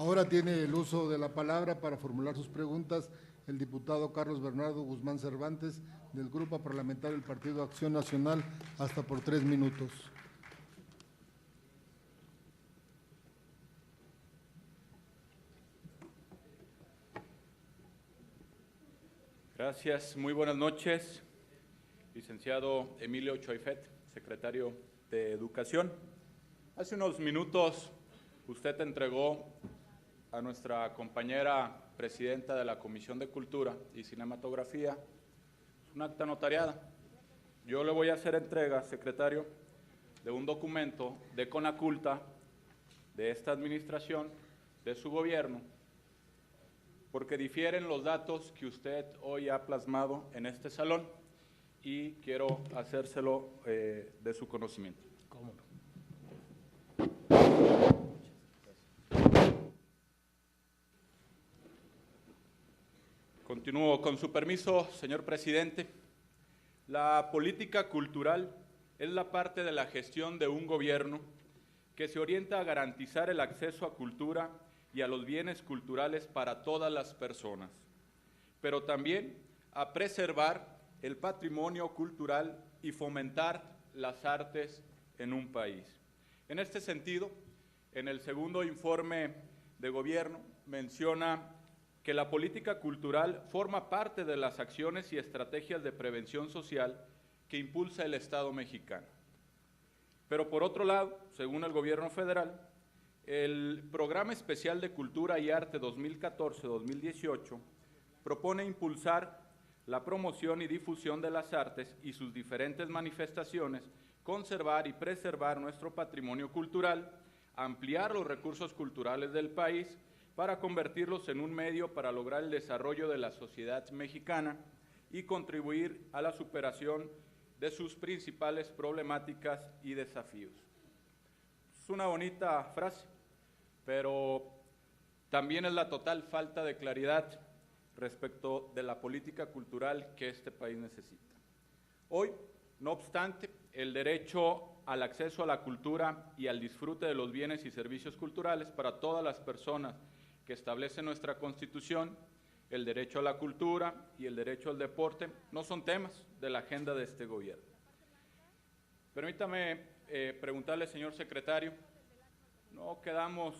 Ahora tiene el uso de la palabra para formular sus preguntas el diputado Carlos Bernardo Guzmán Cervantes, del Grupo Parlamentario del Partido Acción Nacional, hasta por 3 minutos. Gracias, muy buenas noches. Licenciado Emilio Choifet, secretario de Educación. Hace unos minutos usted entregó a nuestra compañera presidenta de la Comisión de Cultura y Cinematografía un acta notariada. Yo le voy a hacer entrega, secretario, de un documento de Conaculta, de esta administración, de su gobierno, porque difieren los datos que usted hoy ha plasmado en este salón y quiero hacérselo de su conocimiento. ¿Cómo no? Continúo con su permiso, señor presidente. La política cultural es la parte de la gestión de un gobierno que se orienta a garantizar el acceso a cultura y a los bienes culturales para todas las personas, pero también a preservar el patrimonio cultural y fomentar las artes en un país. En este sentido, en el segundo informe de gobierno menciona que la política cultural forma parte de las acciones y estrategias de prevención social que impulsa el Estado mexicano. Pero por otro lado, según el gobierno federal, el Programa Especial de Cultura y Arte 2014-2018 propone impulsar la promoción y difusión de las artes y sus diferentes manifestaciones, conservar y preservar nuestro patrimonio cultural, ampliar los recursos culturales del país para convertirlos en un medio para lograr el desarrollo de la sociedad mexicana y contribuir a la superación de sus principales problemáticas y desafíos. Es una bonita frase, pero también es la total falta de claridad respecto de la política cultural que este país necesita. Hoy, no obstante, el derecho al acceso a la cultura y al disfrute de los bienes y servicios culturales para todas las personas que establece nuestra Constitución, el derecho a la cultura y el derecho al deporte, no son temas de la agenda de este gobierno. Permítame preguntarle, señor secretario, ¿no quedamos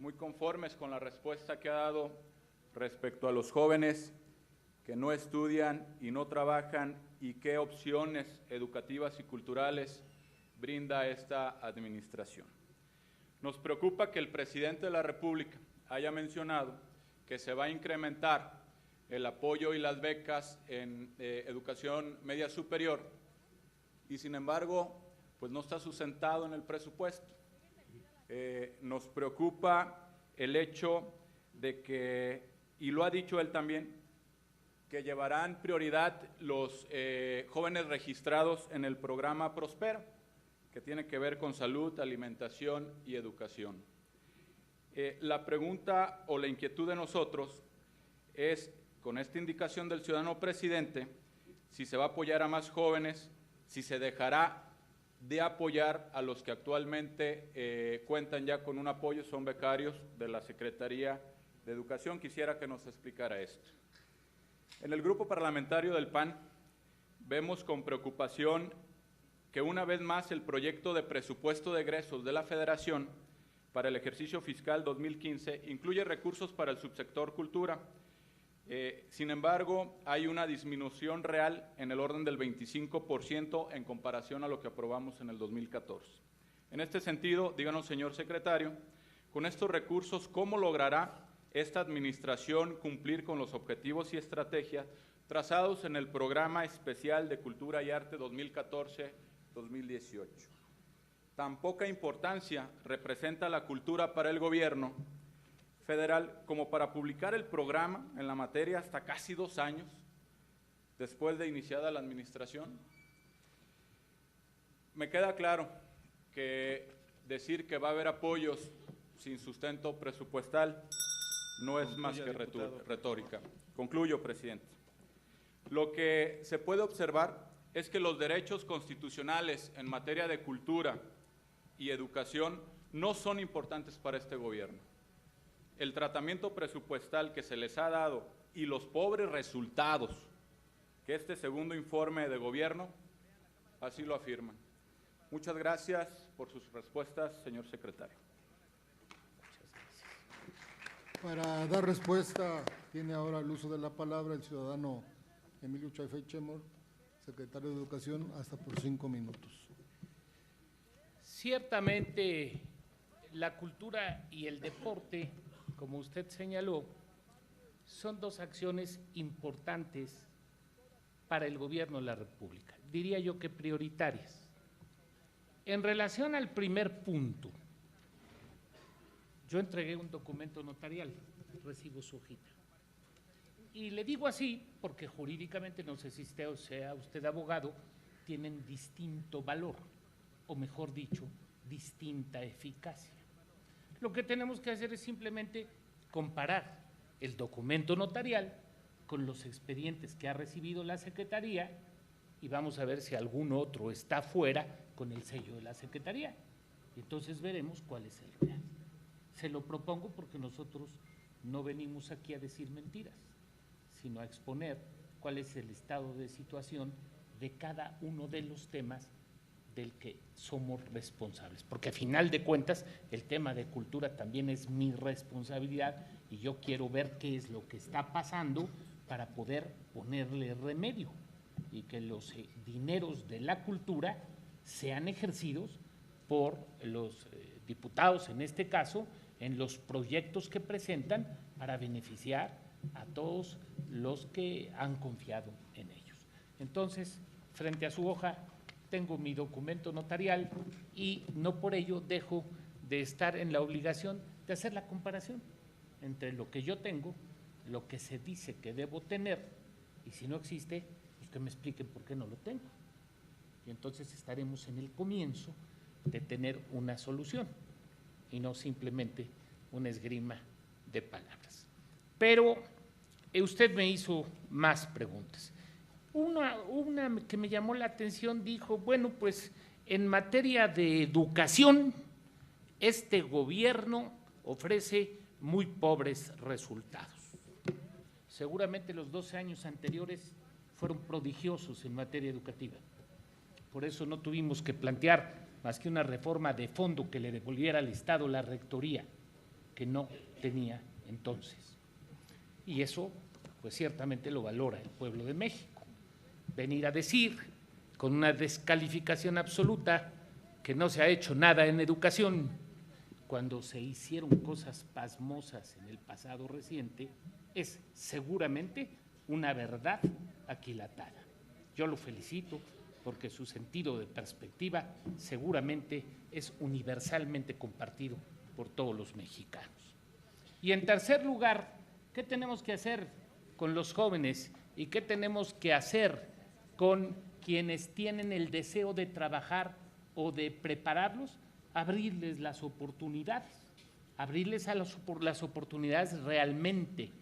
muy conformes con la respuesta que ha dado respecto a los jóvenes que no estudian y no trabajan y qué opciones educativas y culturales brinda esta administración? Nos preocupa que el presidente de la República haya mencionado que se va a incrementar el apoyo y las becas en educación media superior y sin embargo, pues no está sustentado en el presupuesto. Nos preocupa el hecho de que, y lo ha dicho él también, que llevarán prioridad los jóvenes registrados en el programa Prospera, que tiene que ver con salud, alimentación y educación. La pregunta o la inquietud de nosotros es, con esta indicación del ciudadano presidente, si se va a apoyar a más jóvenes, si se dejará de apoyar a los que actualmente cuentan ya con un apoyo, son becarios de la Secretaría de Educación. Quisiera que nos explicara esto. En el Grupo Parlamentario del PAN vemos con preocupación que una vez más el proyecto de presupuesto de egresos de la Federación para el ejercicio fiscal 2015 incluye recursos para el subsector cultura. Sin embargo, hay una disminución real en el orden del 25% en comparación a lo que aprobamos en el 2014. En este sentido, díganos, señor secretario, con estos recursos, ¿cómo logrará esta administración cumplir con los objetivos y estrategias trazados en el Programa Especial de Cultura y Arte 2014-2018. Tan poca importancia representa la cultura para el gobierno federal como para publicar el programa en la materia hasta casi 2 años después de iniciada la administración. Me queda claro que decir que va a haber apoyos sin sustento presupuestal no es más que retórica. Concluyo, presidente. Lo que se puede observar es que los derechos constitucionales en materia de cultura y educación no son importantes para este gobierno. el tratamiento presupuestal que se les ha dado y los pobres resultados que este segundo informe de gobierno así lo afirman. Muchas gracias por sus respuestas, señor secretario. Para dar respuesta, tiene ahora el uso de la palabra el ciudadano Emilio Chaifey Chemor, secretario de Educación, hasta por 5 minutos. Ciertamente, la cultura y el deporte, como usted señaló, son dos acciones importantes para el gobierno de la República, diría yo que prioritarias. En relación al primer punto, yo entregué un documento notarial, recibo su hojita. Y le digo así porque jurídicamente, no sé si usted o sea usted abogado, tienen distinto valor, o mejor dicho, distinta eficacia. Lo que tenemos que hacer es simplemente comparar el documento notarial con los expedientes que ha recibido la Secretaría y vamos a ver si algún otro está fuera con el sello de la Secretaría. Y entonces veremos cuál es el real. Se lo propongo porque nosotros no venimos aquí a decir mentiras, sino a exponer cuál es el estado de situación de cada uno de los temas del que somos responsables, porque a final de cuentas el tema de cultura también es mi responsabilidad y yo quiero ver qué es lo que está pasando para poder ponerle remedio y que los dineros de la cultura sean ejercidos por los diputados, en este caso, en los proyectos que presentan para beneficiar a todos los que han confiado en ellos. Entonces, frente a su hoja, tengo mi documento notarial y no por ello dejo de estar en la obligación de hacer la comparación entre lo que yo tengo, lo que se dice que debo tener, y si no existe, pues que me expliquen por qué no lo tengo. Y entonces estaremos en el comienzo de tener una solución y no simplemente una esgrima de palabras. Pero usted me hizo más preguntas. Una que me llamó la atención dijo, bueno, pues en materia de educación, este gobierno ofrece muy pobres resultados. Seguramente los 12 años anteriores fueron prodigiosos en materia educativa. Por eso no tuvimos que plantear más que una reforma de fondo que le devolviera al Estado la rectoría, que no tenía entonces. Y eso, pues ciertamente lo valora el pueblo de México. Venir a decir, con una descalificación absoluta, que no se ha hecho nada en educación, cuando se hicieron cosas pasmosas en el pasado reciente, es seguramente una verdad aquilatada. Yo lo felicito porque su sentido de perspectiva seguramente es universalmente compartido por todos los mexicanos. Y en tercer lugar, ¿qué tenemos que hacer con los jóvenes y qué tenemos que hacer con quienes tienen el deseo de trabajar o de prepararlos? Abrirles las oportunidades, abrirles a las oportunidades realmente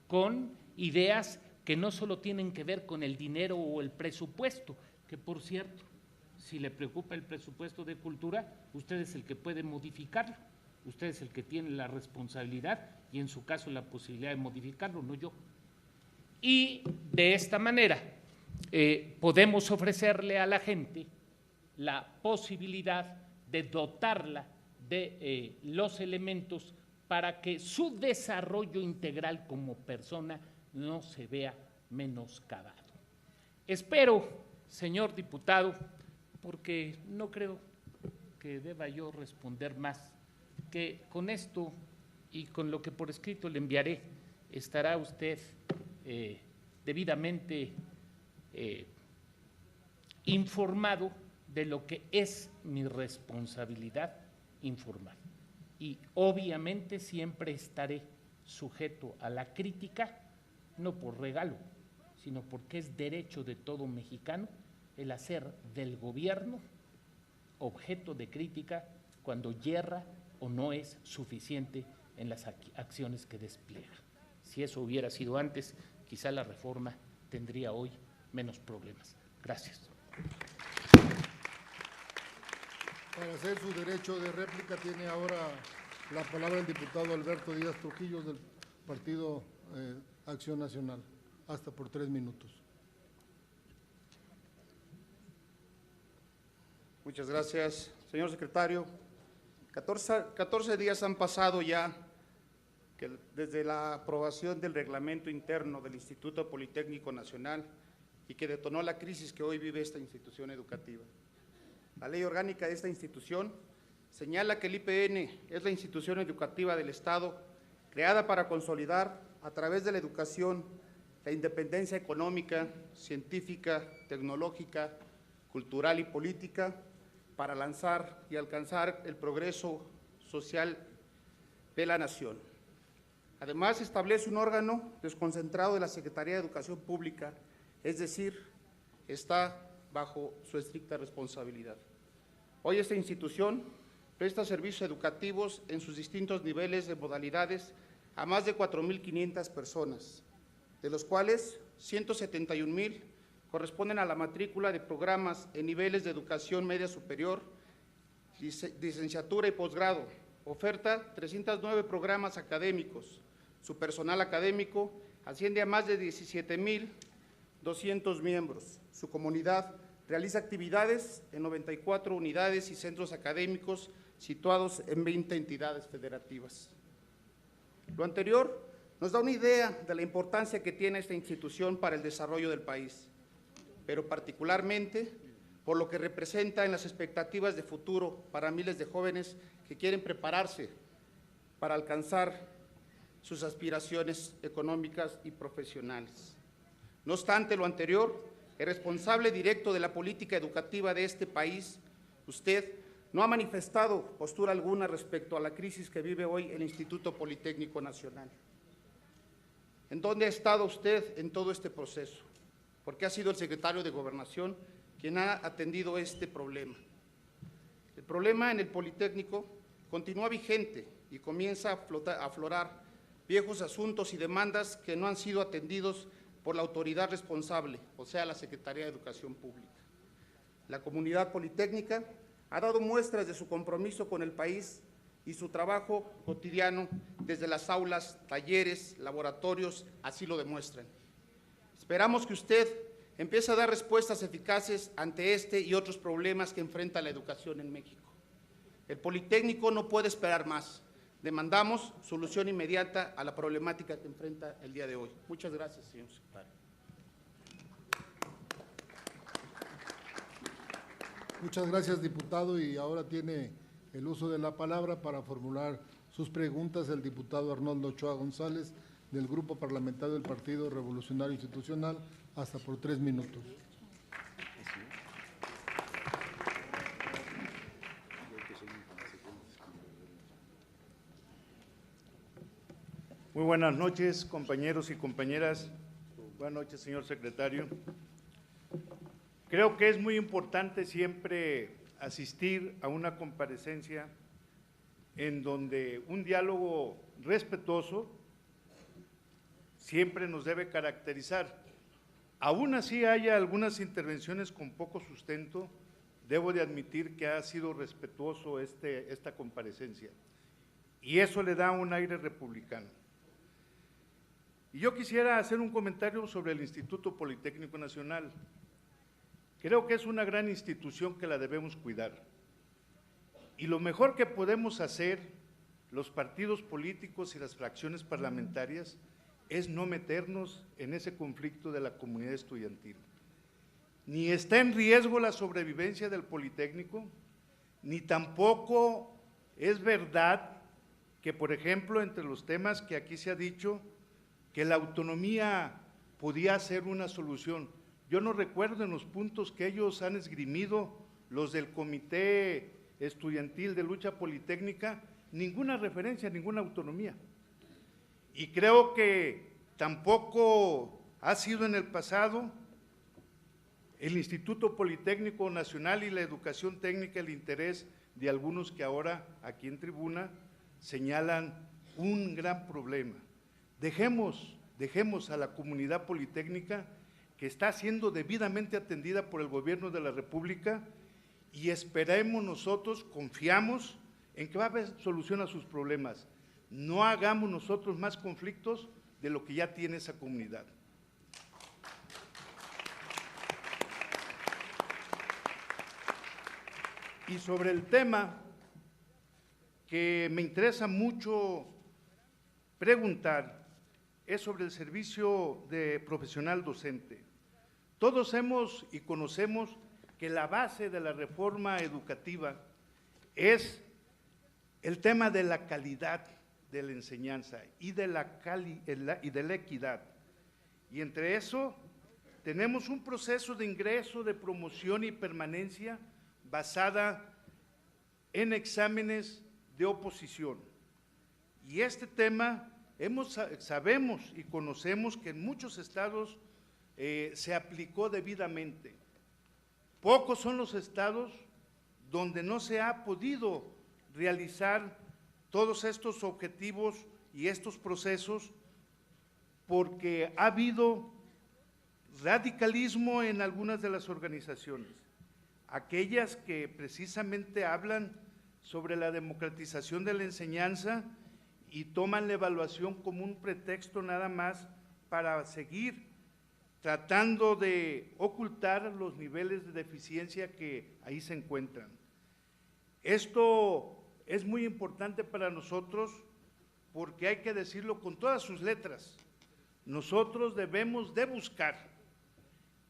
con ideas que no solo tienen que ver con el dinero o el presupuesto, que por cierto, si le preocupa el presupuesto de cultura, usted es el que puede modificarlo, usted es el que tiene la responsabilidad y en su caso la posibilidad de modificarlo, no yo. Y de esta manera podemos ofrecerle a la gente la posibilidad de dotarla de los elementos para que su desarrollo integral como persona no se vea menoscabado. Espero, señor diputado, porque no creo que deba yo responder más, que con esto y con lo que por escrito le enviaré, estará usted debidamente informado de lo que es mi responsabilidad informar. Y obviamente siempre estaré sujeto a la crítica, no por regalo, sino porque es derecho de todo mexicano el hacer del gobierno objeto de crítica cuando yerra o no es suficiente en las acciones que despliega. Si eso hubiera sido antes, quizá la reforma tendría hoy menos problemas. Gracias. Para hacer su derecho de réplica tiene ahora La palabra el diputado Alberto Díaz Trujillo del Partido Acción Nacional, hasta por 3 minutos. Muchas gracias, señor secretario. 14 días han pasado ya desde la aprobación del reglamento interno del Instituto Politécnico Nacional y que detonó la crisis que hoy vive esta institución educativa. La ley orgánica de esta institución señala que el IPN es la institución educativa del Estado creada para consolidar a través de la educación la independencia económica, científica, tecnológica, cultural y política para lanzar y alcanzar el progreso social de la nación. Además, establece un órgano desconcentrado de la Secretaría de Educación Pública, es decir, está bajo su estricta responsabilidad. Hoy esta institución presta servicios educativos en sus distintos niveles de modalidades a más de 4.500 personas, de los cuales 171,000 corresponden a la matrícula de programas en niveles de educación media superior, licenciatura y posgrado. Oferta 309 programas académicos. Su personal académico asciende a más de 17,200 miembros. Su comunidad realiza actividades en 94 unidades y centros académicos situados en 20 entidades federativas. Lo anterior nos da una idea de la importancia que tiene esta institución para el desarrollo del país, pero particularmente por lo que representa en las expectativas de futuro para miles de jóvenes que quieren prepararse para alcanzar sus aspiraciones económicas y profesionales. No obstante lo anterior, el responsable directo de la política educativa de este país, usted, no ha manifestado postura alguna respecto a la crisis que vive hoy el Instituto Politécnico Nacional. ¿En dónde ha estado usted en todo este proceso? Porque ha sido el secretario de Gobernación quien ha atendido este problema. El problema en el Politécnico continúa vigente y comienza a aflorar viejos asuntos y demandas que no han sido atendidos por la autoridad responsable, o sea, la Secretaría de Educación Pública. La comunidad politécnica ha dado muestras de su compromiso con el país y su trabajo cotidiano desde las aulas, talleres, laboratorios, así lo demuestran. Esperamos que usted empiece a dar respuestas eficaces ante este y otros problemas que enfrenta la educación en México. El Politécnico no puede esperar más. Demandamos solución inmediata a la problemática que enfrenta el día de hoy. Muchas gracias, señor secretario. Muchas gracias, diputado, y ahora tiene el uso de la palabra para formular sus preguntas el diputado Arnoldo Ochoa González, del Grupo Parlamentario del Partido Revolucionario Institucional, hasta por 3 minutos. Muy buenas noches, compañeros y compañeras. Buenas noches, señor secretario. Creo que es muy importante siempre asistir a una comparecencia en donde un diálogo respetuoso siempre nos debe caracterizar. Aún así haya algunas intervenciones con poco sustento, debo de admitir que ha sido respetuoso esta comparecencia, y eso le da un aire republicano. Y yo quisiera hacer un comentario sobre el Instituto Politécnico Nacional. Creo que es una gran institución que la debemos cuidar. Y lo mejor que podemos hacer los partidos políticos y las fracciones parlamentarias es no meternos en ese conflicto de la comunidad estudiantil. Ni está en riesgo la sobrevivencia del Politécnico, ni tampoco es verdad que, por ejemplo, entre los temas que aquí se ha dicho, que la autonomía podía ser una solución. Yo no recuerdo en los puntos que ellos han esgrimido, los del Comité Estudiantil de Lucha Politécnica, ninguna referencia, ninguna autonomía. Y creo que tampoco ha sido en el pasado el Instituto Politécnico Nacional y la educación técnica el interés de algunos que ahora aquí en tribuna señalan un gran problema. Dejemos a la comunidad politécnica, que está siendo debidamente atendida por el gobierno de la República, y esperemos nosotros, confiamos en que va a haber solución a sus problemas. No hagamos nosotros más conflictos de lo que ya tiene esa comunidad. Y sobre el tema que me interesa mucho preguntar, es sobre el servicio de profesional docente. Todos hemos y conocemos que la base de la reforma educativa es el tema de la calidad de la enseñanza y de la equidad. Y entre eso tenemos un proceso de ingreso, de promoción y permanencia basada en exámenes de oposición. Y este tema sabemos y conocemos que en muchos estados se aplicó debidamente. Pocos son los estados donde no se ha podido realizar todos estos objetivos y estos procesos porque ha habido radicalismo en algunas de las organizaciones, aquellas que precisamente hablan sobre la democratización de la enseñanza y toman la evaluación como un pretexto nada más para seguir tratando de ocultar los niveles de deficiencia que ahí se encuentran. Esto es muy importante para nosotros porque hay que decirlo con todas sus letras. Nosotros debemos de buscar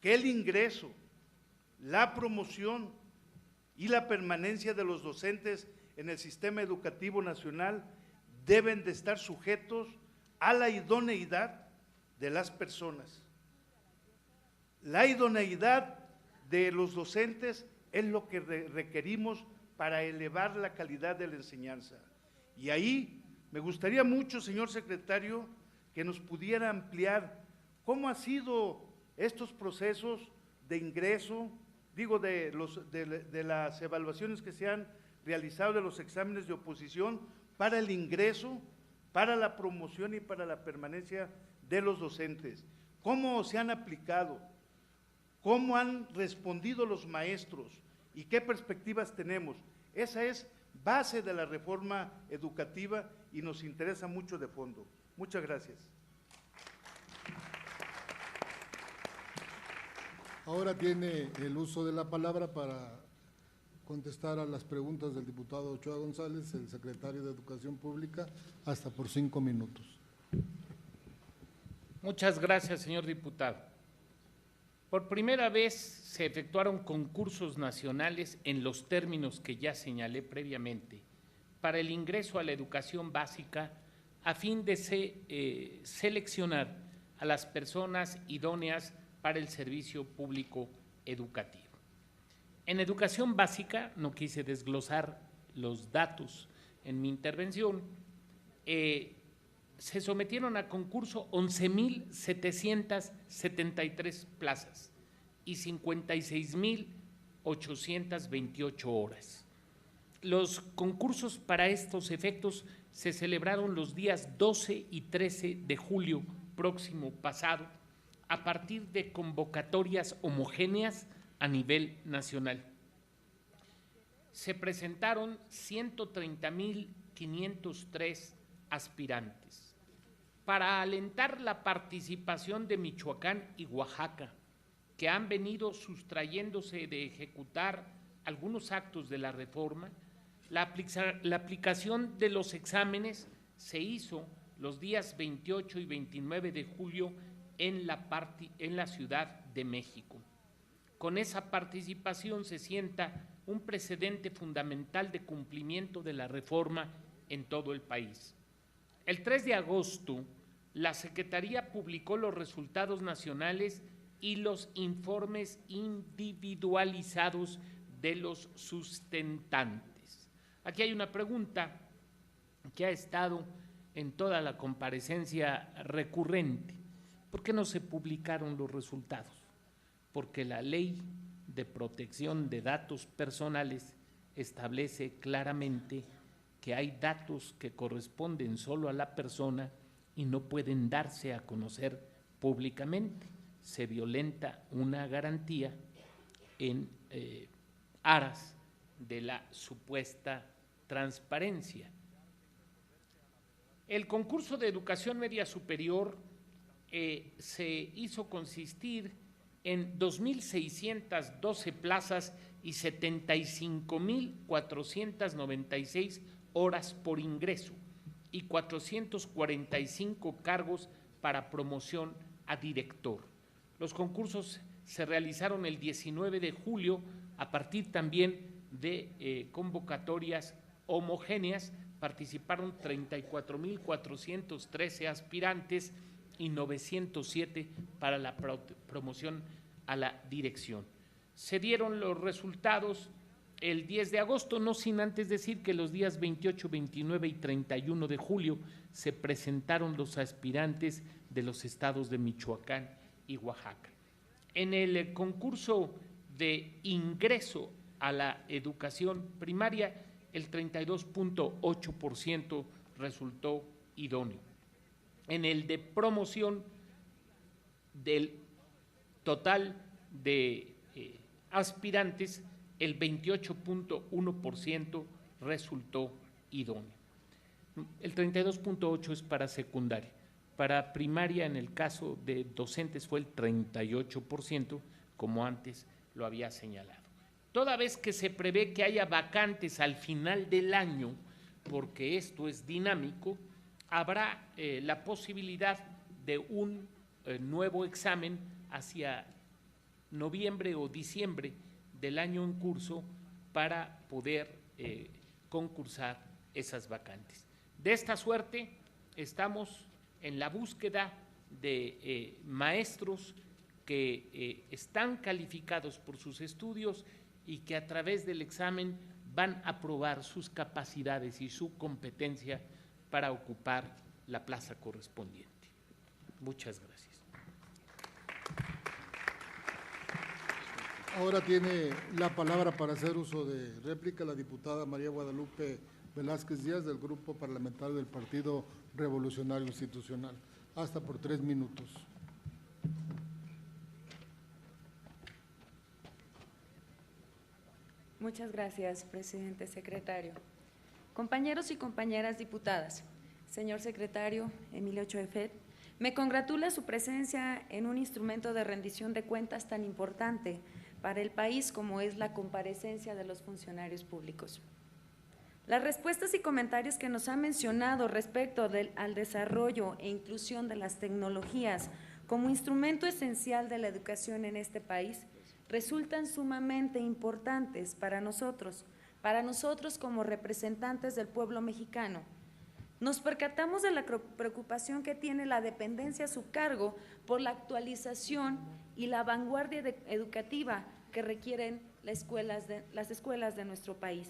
que el ingreso, la promoción y la permanencia de los docentes en el sistema educativo nacional deben de estar sujetos a la idoneidad de las personas. La idoneidad de los docentes es lo que requerimos para elevar la calidad de la enseñanza. Y ahí me gustaría mucho, señor secretario, que nos pudiera ampliar cómo han sido estos procesos de ingreso, digo, de las evaluaciones que se han realizado de los exámenes de oposición para el ingreso, para la promoción y para la permanencia de los docentes. ¿Cómo se han aplicado? ¿Cómo han respondido los maestros? ¿Y qué perspectivas tenemos? Esa es base de la reforma educativa y nos interesa mucho de fondo. Muchas gracias. Ahora tiene el uso de la palabra para contestar a las preguntas del diputado Ochoa González, el secretario de Educación Pública, hasta por 5 minutos. Muchas gracias, señor diputado. Por primera vez se efectuaron concursos nacionales en los términos que ya señalé previamente para el ingreso a la educación básica a fin de seleccionar a las personas idóneas para el servicio público educativo. En educación básica, no quise desglosar los datos en mi intervención, se sometieron a concurso 11,773 plazas y 56,828 horas. Los concursos para estos efectos se celebraron los días 12 y 13 de julio próximo pasado, a partir de convocatorias homogéneas a nivel nacional. Se presentaron 130,503 aspirantes. Para alentar la participación de Michoacán y Oaxaca, que han venido sustrayéndose de ejecutar algunos actos de la reforma, la aplicación de los exámenes se hizo los días 28 y 29 de julio en la Ciudad de México. Con esa participación se sienta un precedente fundamental de cumplimiento de la reforma en todo el país. El 3 de agosto, la Secretaría publicó los resultados nacionales y los informes individualizados de los sustentantes. Aquí hay una pregunta que ha estado en toda la comparecencia recurrente. ¿Por qué no se publicaron los resultados? Porque la Ley de Protección de Datos Personales establece claramente que hay datos que corresponden solo a la persona y no pueden darse a conocer públicamente. Se violenta una garantía en aras de la supuesta transparencia. El concurso de educación media superior se hizo consistir en 2.612 plazas y 75.496 horas por ingreso y 445 cargos para promoción a director. Los concursos se realizaron el 19 de julio a partir también de convocatorias homogéneas. Participaron 34.413 aspirantes y 907 para la promoción a la dirección. Se dieron los resultados el 10 de agosto, no sin antes decir que los días 28, 29 y 31 de julio se presentaron los aspirantes de los estados de Michoacán y Oaxaca. En el concurso de ingreso a la educación primaria, el 32.8% resultó idóneo. En el de promoción del total de aspirantes, el 28.1% resultó idóneo. El 32.8% es para secundaria. Para primaria, en el caso de docentes, fue el 38%, como antes lo había señalado. Toda vez que se prevé que haya vacantes al final del año, porque esto es dinámico, habrá la posibilidad de un nuevo examen hacia noviembre o diciembre del año en curso para poder concursar esas vacantes. De esta suerte, estamos en la búsqueda de maestros que están calificados por sus estudios y que a través del examen van a probar sus capacidades y su competencia para ocupar la plaza correspondiente. Muchas gracias. Ahora tiene la palabra para hacer uso de réplica la diputada María Guadalupe Velázquez Díaz, del Grupo Parlamentario del Partido Revolucionario Institucional. Hasta por 3 minutos. Muchas gracias, presidente, secretario. Compañeros y compañeras diputadas, señor secretario Emilio Choefet, me congratula su presencia en un instrumento de rendición de cuentas tan importante para el país como es la comparecencia de los funcionarios públicos. Las respuestas y comentarios que nos ha mencionado respecto al desarrollo e inclusión de las tecnologías como instrumento esencial de la educación en este país resultan sumamente importantes para nosotros como representantes del pueblo mexicano. Nos percatamos de la preocupación que tiene la dependencia a su cargo por la actualización y la vanguardia educativa que requieren las escuelas de nuestro país.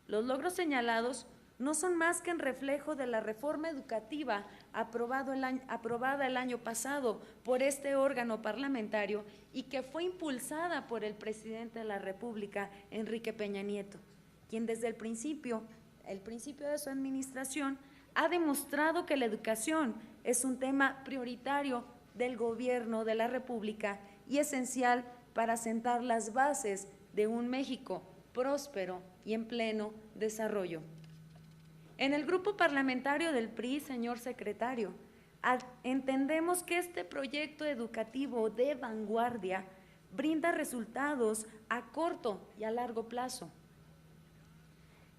Los logros señalados no son más que en reflejo de la reforma educativa aprobada el año pasado por este órgano parlamentario y que fue impulsada por el presidente de la República, Enrique Peña Nieto, quien desde el principio de su administración ha demostrado que la educación es un tema prioritario del gobierno de la República y esencial para sentar las bases de un México próspero y en pleno desarrollo. En el grupo parlamentario del PRI, señor secretario, entendemos que este proyecto educativo de vanguardia brinda resultados a corto y a largo plazo.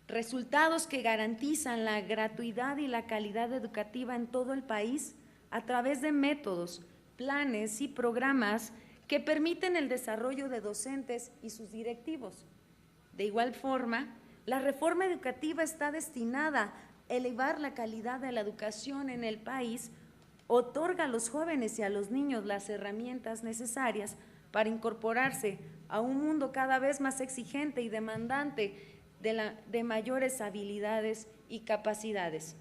Resultados que garantizan la gratuidad y la calidad educativa en todo el país a través de métodos, planes y programas que permiten el desarrollo de docentes y sus directivos. De igual forma, la reforma educativa está destinada a elevar la calidad de la educación en el país, otorga a los jóvenes y a los niños las herramientas necesarias para incorporarse a un mundo cada vez más exigente y demandante de mayores habilidades y capacidades.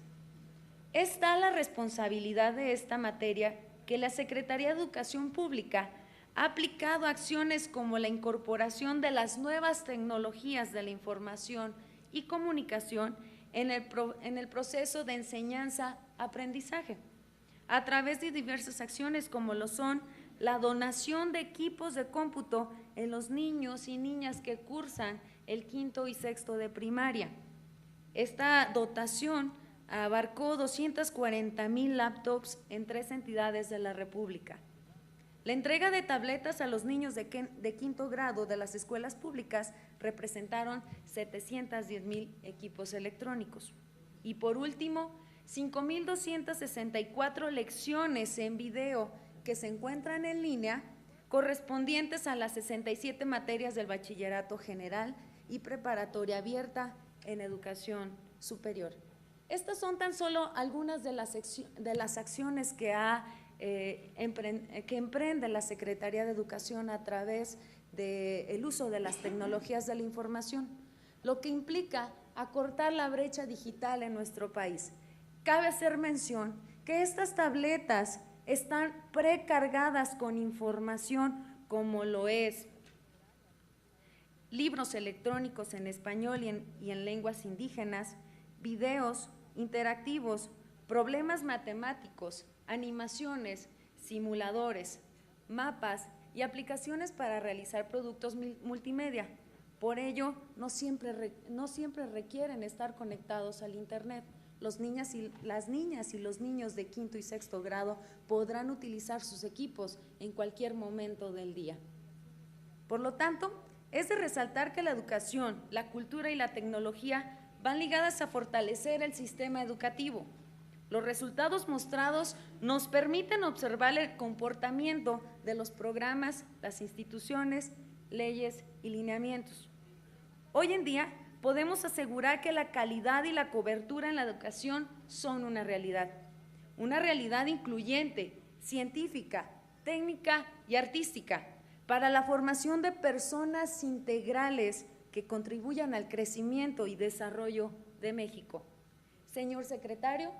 Es tal la responsabilidad de esta materia que la Secretaría de Educación Pública ha aplicado acciones como la incorporación de las nuevas tecnologías de la información y comunicación en el proceso de enseñanza-aprendizaje, a través de diversas acciones como lo son la donación de equipos de cómputo en los niños y niñas que cursan el 5º y 6º de primaria, Esta dotación abarcó 240,000 laptops en 3 entidades de la República. La entrega de tabletas a los niños de quinto grado de las escuelas públicas representaron 710,000 equipos electrónicos. Y por último, 5,264 lecciones en video que se encuentran en línea correspondientes a las 67 materias del bachillerato general y preparatoria abierta en educación superior. Estas son tan solo algunas de las acciones que emprende la Secretaría de Educación a través del uso de las tecnologías de la información, lo que implica acortar la brecha digital en nuestro país. Cabe hacer mención que estas tabletas están precargadas con información como lo es libros electrónicos en español y en lenguas indígenas, videos interactivos, problemas matemáticos, animaciones, simuladores, mapas y aplicaciones para realizar productos multimedia. Por ello, no siempre requieren estar conectados al Internet. Las niñas y los niños de quinto y sexto grado podrán utilizar sus equipos en cualquier momento del día. Por lo tanto, es de resaltar que la educación, la cultura y la tecnología van ligadas a fortalecer el sistema educativo. Los resultados mostrados nos permiten observar el comportamiento de los programas, las instituciones, leyes y lineamientos. Hoy en día podemos asegurar que la calidad y la cobertura en la educación son una realidad incluyente, científica, técnica y artística, para la formación de personas integrales que contribuyan al crecimiento y desarrollo de México. Señor secretario,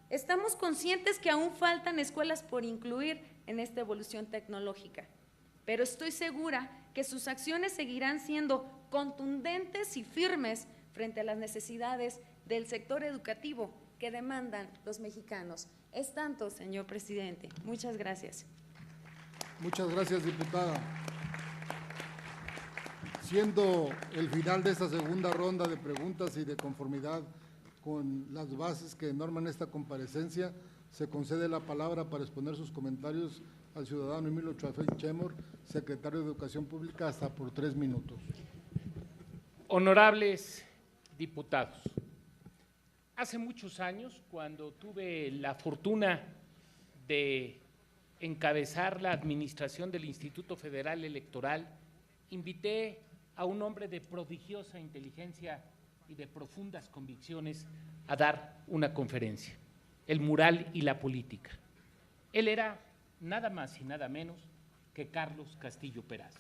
estamos conscientes que aún faltan escuelas por incluir en esta evolución tecnológica, pero estoy segura que sus acciones seguirán siendo contundentes y firmes frente a las necesidades del sector educativo que demandan los mexicanos. Es tanto, señor presidente. Muchas gracias. Muchas gracias, diputada. Siendo el final de esta segunda ronda de preguntas y de conformidad con las bases que norman esta comparecencia, se concede la palabra para exponer sus comentarios al ciudadano Emilio Choafel Chemor, secretario de Educación Pública, hasta por 3 minutos. Honorables diputados, hace muchos años, cuando tuve la fortuna de encabezar la administración del Instituto Federal Electoral, invité a un hombre de prodigiosa inteligencia y de profundas convicciones a dar una conferencia, El mural y la política. Él era nada más y nada menos que Carlos Castillo Peraz.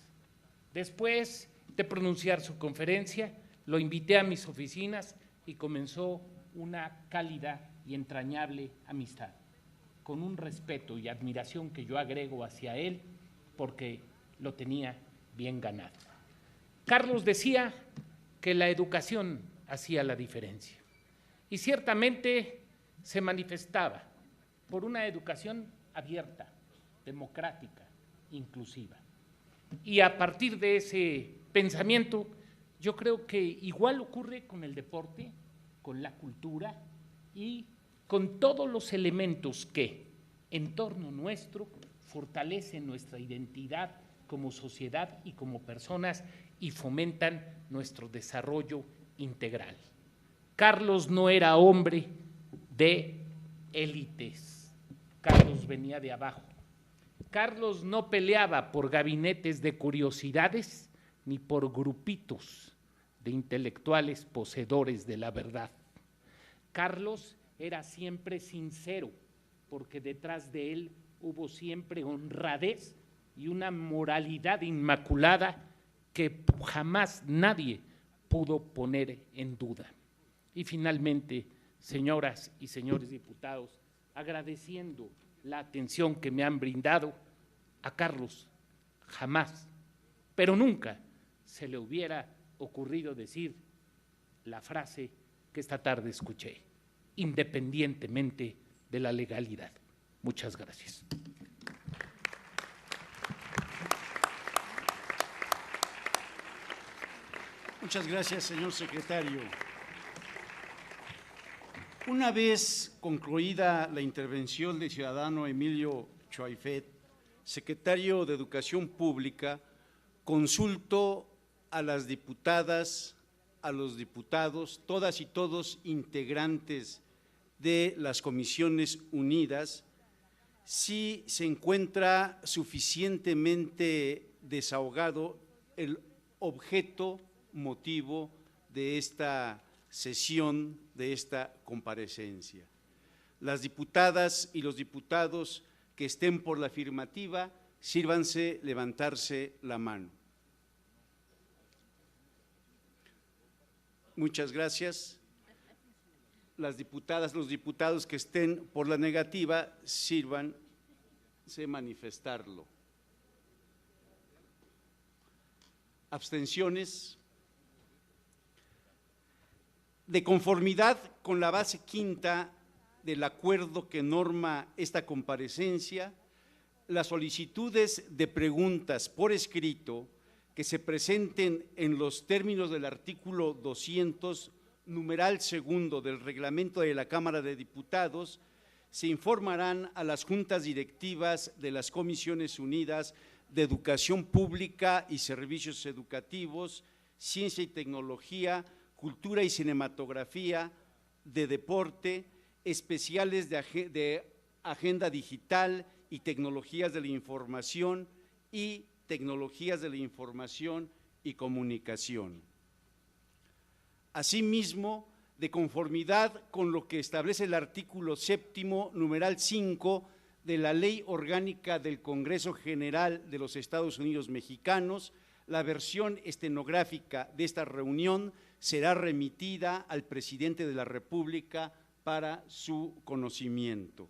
Después de pronunciar su conferencia, lo invité a mis oficinas y comenzó una cálida y entrañable amistad, con un respeto y admiración que yo agrego hacia él porque lo tenía bien ganado. Carlos decía que la educación hacía la diferencia y ciertamente se manifestaba por una educación abierta, democrática, inclusiva. Y a partir de ese pensamiento, yo creo que igual ocurre con el deporte, con la cultura y con todos los elementos que en torno nuestro fortalecen nuestra identidad como sociedad y como personas y fomentan nuestro desarrollo integral. Carlos no era hombre de élites, Carlos venía de abajo. Carlos no peleaba por gabinetes de curiosidades ni por grupitos de intelectuales poseedores de la verdad. Carlos era siempre sincero, porque detrás de él hubo siempre honradez y una moralidad inmaculada que jamás nadie pudo poner en duda. Y finalmente, señoras y señores diputados, agradeciendo la atención que me han brindado, a Carlos jamás, pero nunca se le hubiera ocurrido decir la frase que esta tarde escuché, independientemente de la legalidad. Muchas gracias. Muchas gracias, señor secretario. Una vez concluida la intervención del ciudadano Emilio Choaifet, secretario de Educación Pública, consulto a las diputadas, a los diputados, todas y todos integrantes de las comisiones unidas, si se encuentra suficientemente desahogado el objeto, motivo de esta sesión, de esta comparecencia. Las diputadas y los diputados que estén por la afirmativa, sírvanse levantarse la mano. Muchas gracias. Las diputadas, los diputados que estén por la negativa, sírvanse manifestarlo. Abstenciones. De conformidad con la base quinta del acuerdo que norma esta comparecencia, las solicitudes de preguntas por escrito que se presenten en los términos del artículo 200, numeral segundo del reglamento de la Cámara de Diputados, se informarán a las juntas directivas de las Comisiones Unidas de Educación Pública y Servicios Educativos, Ciencia y Tecnología, Cultura y Cinematografía, de Deporte, especiales de Agenda Digital y Tecnologías de la Información y Tecnologías de la Información y Comunicación. Asimismo, de conformidad con lo que establece el artículo séptimo, numeral 5 de la Ley Orgánica del Congreso General de los Estados Unidos Mexicanos, la versión estenográfica de esta reunión será remitida al presidente de la República para su conocimiento.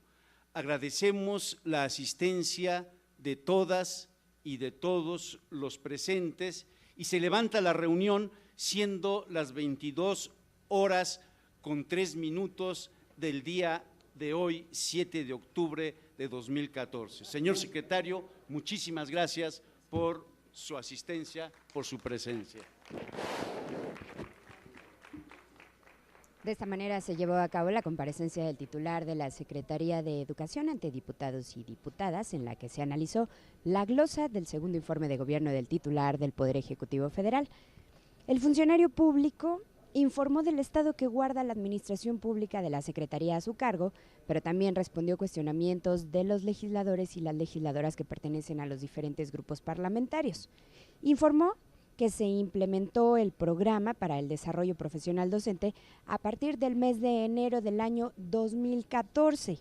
Agradecemos la asistencia de todas y de todos los presentes y se levanta la reunión siendo las 22:03 del día de hoy, 7 de octubre de 2014. Señor secretario, muchísimas gracias por su asistencia, por su presencia. De esta manera se llevó a cabo la comparecencia del titular de la Secretaría de Educación ante diputados y diputadas, en la que se analizó la glosa del segundo informe de gobierno del titular del Poder Ejecutivo Federal. El funcionario público informó del estado que guarda la administración pública de la Secretaría a su cargo, pero también respondió cuestionamientos de los legisladores y las legisladoras que pertenecen a los diferentes grupos parlamentarios. Informó que se implementó el programa para el desarrollo profesional docente a partir del mes de enero del año 2014,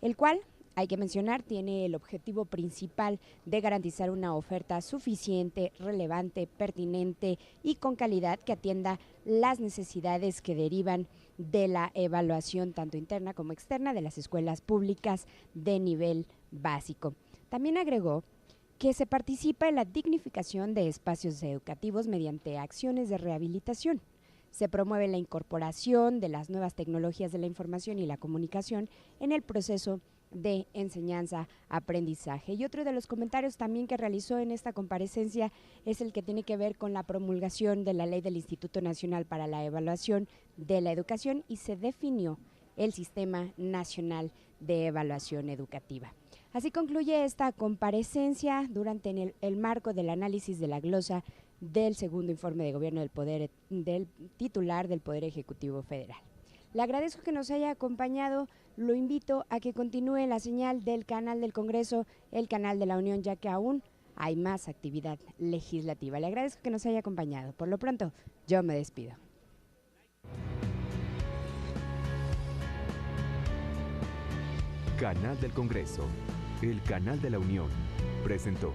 el cual, hay que mencionar, tiene el objetivo principal de garantizar una oferta suficiente, relevante, pertinente y con calidad que atienda las necesidades que derivan de la evaluación tanto interna como externa de las escuelas públicas de nivel básico. También agregó que se participa en la dignificación de espacios educativos mediante acciones de rehabilitación. Se promueve la incorporación de las nuevas tecnologías de la información y la comunicación en el proceso de enseñanza-aprendizaje. Y otro de los comentarios también que realizó en esta comparecencia es el que tiene que ver con la promulgación de la ley del Instituto Nacional para la Evaluación de la Educación y se definió el Sistema Nacional de Evaluación Educativa. Así concluye esta comparecencia durante el marco del análisis de la glosa del segundo informe de gobierno del titular del Poder Ejecutivo Federal. Le agradezco que nos haya acompañado, lo invito a que continúe la señal del canal del Congreso, el canal de la Unión, ya que aún hay más actividad legislativa. Le agradezco que nos haya acompañado. Por lo pronto, yo me despido. Canal del Congreso, el canal de la Unión, presentó.